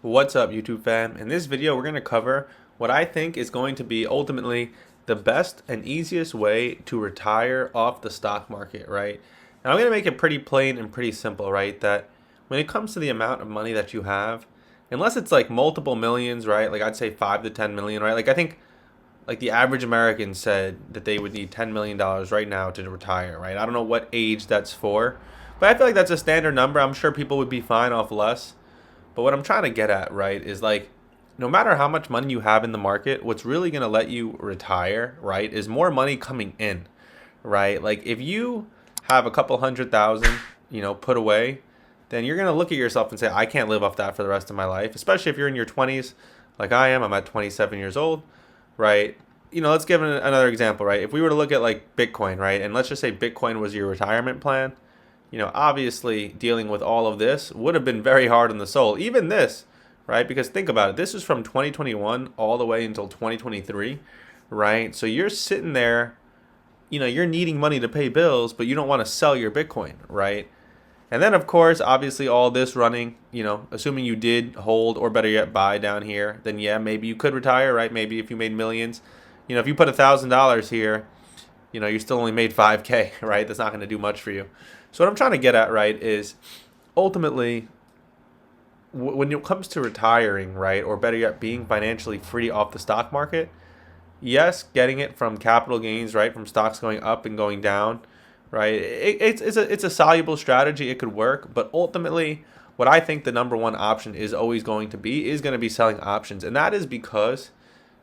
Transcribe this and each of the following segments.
What's up, YouTube fam? In this video, we're going to cover what I think is going to be ultimately the best and easiest way to retire off the stock market, right? Now, I'm going to make it pretty plain and pretty simple, right? That when it comes to the amount of money that you have, unless it's like multiple millions, right? Like I'd say 5 to 10 million, right? Like I think like the average American said that they would need $10 million right now to retire, right? I don't know what age that's for, but I feel like that's a standard number. I'm sure people would be fine off less. But what I'm trying to get at, right, is like no matter how much money you have in the market, what's really going to let you retire, right, is more money coming in, right? Like if you have a couple 100,000, put away, then you're going to look at yourself and say, I can't live off that for the rest of my life, especially if you're in your 20s like I am. I'm at 27 years old, right? Let's give another example, right? If we were to look at like Bitcoin, right, and let's just say Bitcoin was your retirement plan, obviously dealing with all of this would have been very hard on the soul. Even this, right? Because think about it. This is from 2021 all the way until 2023, right? So you're sitting there, you're needing money to pay bills, but you don't want to sell your Bitcoin, right? And then, of course, obviously all this running, assuming you did hold or better yet buy down here, then yeah, maybe you could retire, right? Maybe if you made millions, if you put $1,000 here, you still only made 5K, right? That's not going to do much for you. So what I'm trying to get at, right, is ultimately when it comes to retiring, right, or better yet, being financially free off the stock market, yes, getting it from capital gains, right, from stocks going up and going down, right, it's a soluble strategy. It could work, but ultimately, what I think the number one option is always going to be selling options, and that is because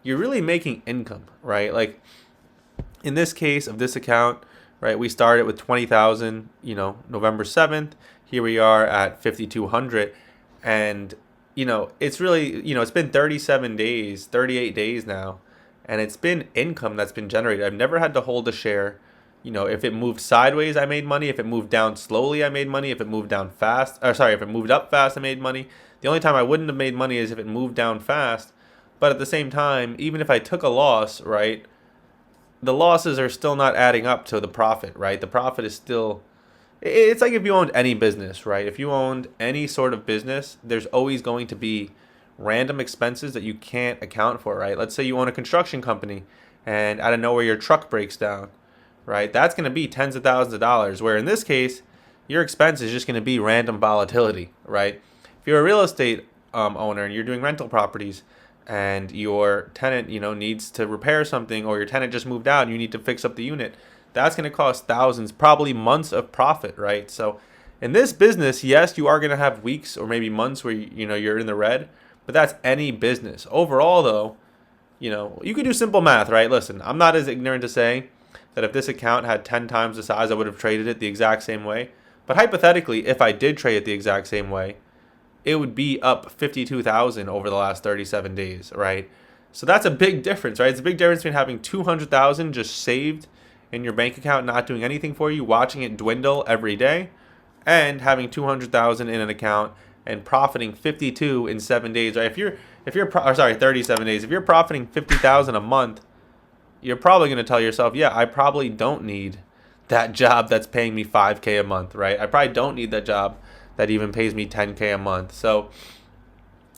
you're really making income, right? Like in this case of this account, right, we started with 20,000, November 7th. Here we are at 5,200. And, it's really, it's been 37 days, 38 days now. And it's been income that's been generated. I've never had to hold a share. If it moved sideways, I made money. If it moved down slowly, I made money. If it moved down fast, or sorry, if it moved up fast, I made money. The only time I wouldn't have made money is if it moved down fast. But at the same time, even if I took a loss, right, the losses are still not adding up to the profit, right? The profit is still, it's like if you owned any business, right? If you owned any sort of business, there's always going to be random expenses that you can't account for, right? Let's say you own a construction company and out of nowhere your truck breaks down, right? That's going to be tens of thousands of dollars, where in this case, your expense is just going to be random volatility, right? If you're a real estate owner and you're doing rental properties, and your tenant, needs to repair something, or your tenant just moved out and you need to fix up the unit, that's going to cost thousands, probably months of profit, right? So in this business, yes, you are going to have weeks or maybe months where you're in the red, but that's any business. Overall, though, you could do simple math, right? Listen, I'm not as ignorant to say that if this account had 10 times the size, I would have traded it the exact same way. But hypothetically, if I did trade it the exact same way, it would be up 52,000 over the last 37 days, right? So that's a big difference, right? It's a big difference between having 200,000 just saved in your bank account, not doing anything for you, watching it dwindle every day, and having 200,000 in an account and profiting 52 in 7 days, right? Sorry, 37 days. If you're profiting 50,000 a month, you're probably going to tell yourself, yeah, I probably don't need that job that's paying me 5K a month, right? I probably don't need that job that even pays me 10K a month. So,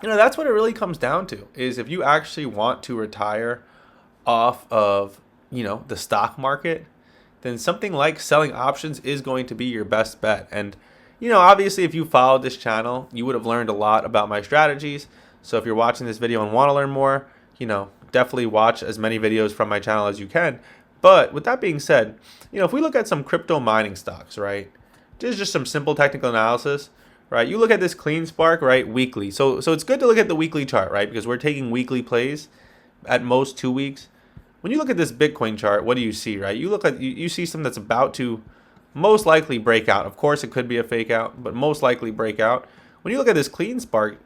that's what it really comes down to, is if you actually want to retire off of, the stock market, then something like selling options is going to be your best bet. And, obviously if you followed this channel, you would have learned a lot about my strategies. So if you're watching this video and want to learn more, definitely watch as many videos from my channel as you can. But with that being said, if we look at some crypto mining stocks, right? This is just some simple technical analysis, right? You look at this clean spark, right, weekly. So it's good to look at the weekly chart, right? Because we're taking weekly plays at most 2 weeks. When you look at this Bitcoin chart, what do you see, right? You see something that's about to most likely break out. Of course, it could be a fake out, but most likely break out. When you look at this clean spark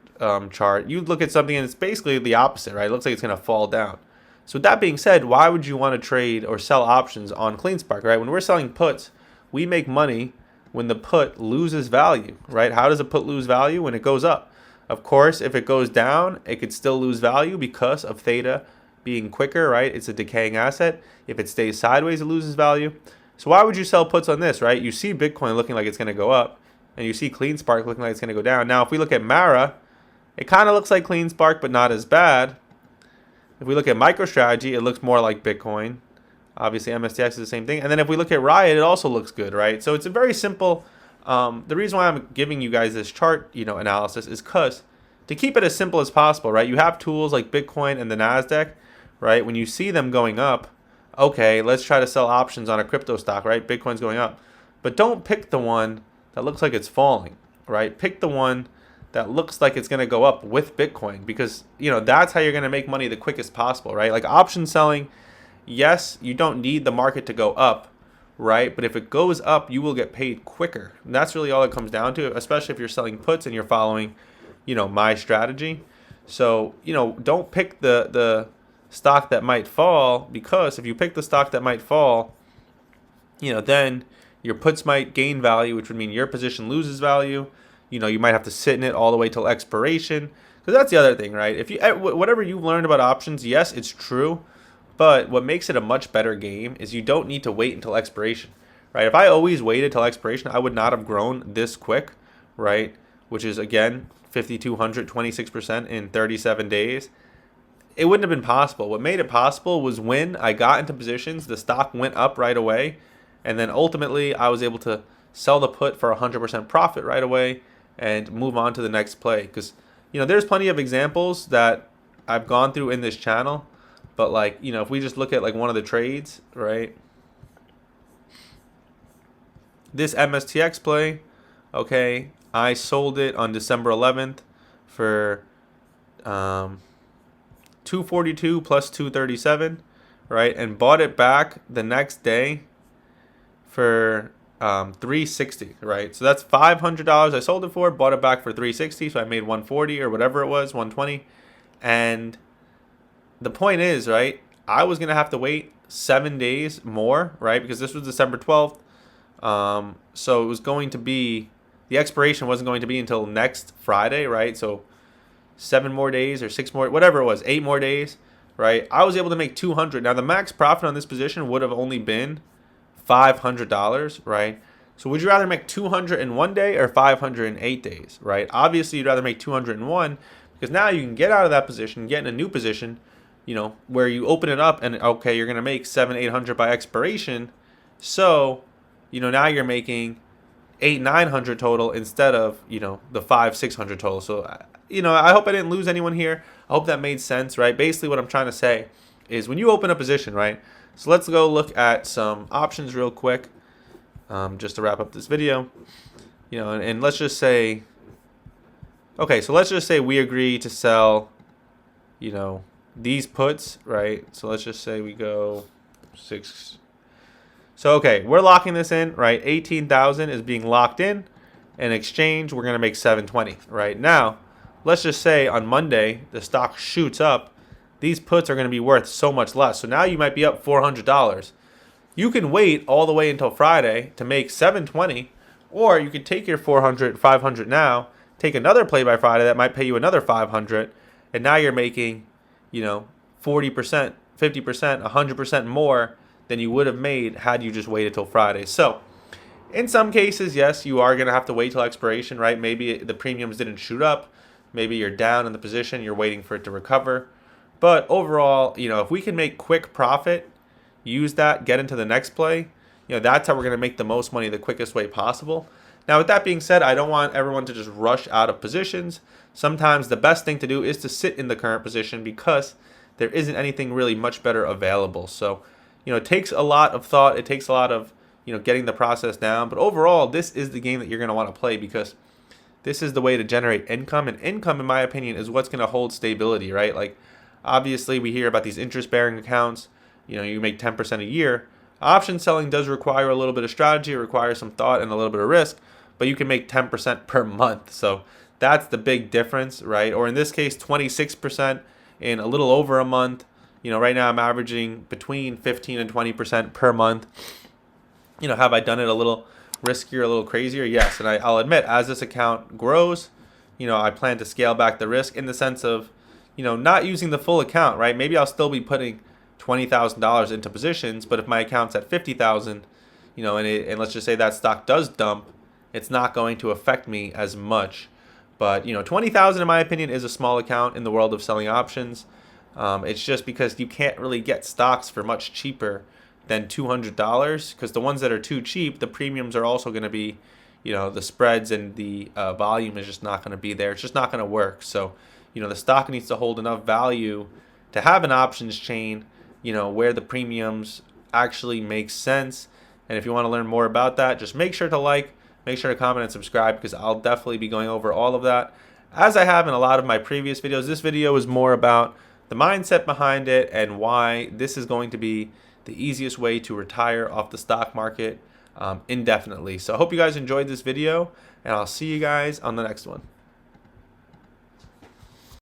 chart, you look at something and it's basically the opposite, right? It looks like it's going to fall down. So with that being said, why would you want to trade or sell options on clean spark, right? When we're selling puts, we make money when the put loses value, right? How does a put lose value? When it goes up. Of course, if it goes down, it could still lose value because of theta being quicker, right? It's a decaying asset. If it stays sideways, it loses value. So why would you sell puts on this, right? You see Bitcoin looking like it's going to go up, and you see clean spark looking like it's going to go down. Now, if we look at Mara, It kind of looks like CleanSpark, but not as bad. If we look at MicroStrategy, it looks more like Bitcoin. Obviously, MSTX is the same thing. And then if we look at Riot, it also looks good, right? So it's a very simple. The reason why I'm giving you guys this chart, analysis is because to keep it as simple as possible, right? You have tools like Bitcoin and the Nasdaq, right? When you see them going up, okay, let's try to sell options on a crypto stock, right? Bitcoin's going up, but don't pick the one that looks like it's falling, right? Pick the one that looks like it's going to go up with Bitcoin, because that's how you're going to make money the quickest possible, right? Like option selling, yes, you don't need the market to go up, right? But if it goes up, you will get paid quicker. And that's really all it comes down to, especially if you're selling puts and you're following, my strategy. So, don't pick the stock that might fall, because if you pick the stock that might fall, then your puts might gain value, which would mean your position loses value. You might have to sit in it all the way till expiration. Because that's the other thing, right? If you whatever you've learned about options, yes, it's true. But what makes it a much better game is you don't need to wait until expiration, right? If I always waited till expiration, I would not have grown this quick, right? Which is, again, 5,200, 26% in 37 days. It wouldn't have been possible. What made it possible was when I got into positions, the stock went up right away. And then ultimately, I was able to sell the put for 100% profit right away and move on to the next play. Because, there's plenty of examples that I've gone through in this channel. But if we just look at one of the trades, right? This MSTX play, okay, I sold it on December 11th for 242 plus 237, right? And bought it back the next day for 360, right? So that's $500 I sold it for, bought it back for 360, so I made 140 or whatever it was, 120. And the point is, right, I was going to have to wait 7 days more, right? Because this was December 12th. So it was going to be, the expiration wasn't going to be until next Friday, right? So 7 more days or 6 more, whatever it was, 8 more days, right? I was able to make 200. Now the max profit on this position would have only been $500, right? So would you rather make 200 in 1 day or 500 in 8 days, right? Obviously, you'd rather make 200 in 1, because now you can get out of that position, get in a new position, where you open it up and, okay, you're going to make 700-800 by expiration. So, now you're making 800-900 total instead of, the 500-600 total. So, I hope I didn't lose anyone here. I hope that made sense, right? Basically, what I'm trying to say is when you open a position, right? So let's go look at some options real quick, just to wrap up this video. And let's just say, okay, so let's just say we agree to sell, these puts, right? So let's just say we go 6. So, okay, we're locking this in, right? 18,000 is being locked in. In exchange, we're going to make 720, right? Now, let's just say on Monday, the stock shoots up. These puts are going to be worth so much less. So now you might be up $400. You can wait all the way until Friday to make 720, or you could take your 400, 500 now, take another play by Friday that might pay you another 500, and now you're making 40%, 50%, 100% more than you would have made had you just waited till Friday. So in some cases, yes, you are going to have to wait till expiration, right? Maybe the premiums didn't shoot up. Maybe you're down in the position. You're waiting for it to recover. But overall, if we can make quick profit, use that, get into the next play, that's how we're going to make the most money the quickest way possible. Now, with that being said, I don't want everyone to just rush out of positions. Sometimes the best thing to do is to sit in the current position, because there isn't anything really much better available. So, it takes a lot of thought. It takes a lot of, getting the process down. But overall, this is the game that you're going to want to play, because this is the way to generate income. And income, in my opinion, is what's going to hold stability, right? Like, obviously, we hear about these interest-bearing accounts. You make 10% a year. Option selling does require a little bit of strategy. It requires some thought and a little bit of risk. But you can make 10% per month. So that's the big difference, right? Or in this case, 26% in a little over a month. Right now I'm averaging between 15 and 20% per month. Have I done it a little riskier, a little crazier? Yes. And I'll admit, as this account grows, I plan to scale back the risk in the sense of, not using the full account, right? Maybe I'll still be putting $20,000 into positions, but if my account's at 50,000, and let's just say that stock does dump, it's not going to affect me as much. But 20,000 in my opinion is a small account in the world of selling options. It's just because you can't really get stocks for much cheaper than $200, because the ones that are too cheap, the premiums are also going to be, the spreads and the volume is just not going to be there. It's just not going to work. So, the stock needs to hold enough value to have an options chain, where the premiums actually make sense. And if you want to learn more about that, just make sure to make sure to comment and subscribe, because I'll definitely be going over all of that, as I have in a lot of my previous videos. This video is more about the mindset behind it and why this is going to be the easiest way to retire off the stock market indefinitely. So I hope you guys enjoyed this video, and I'll see you guys on the next one.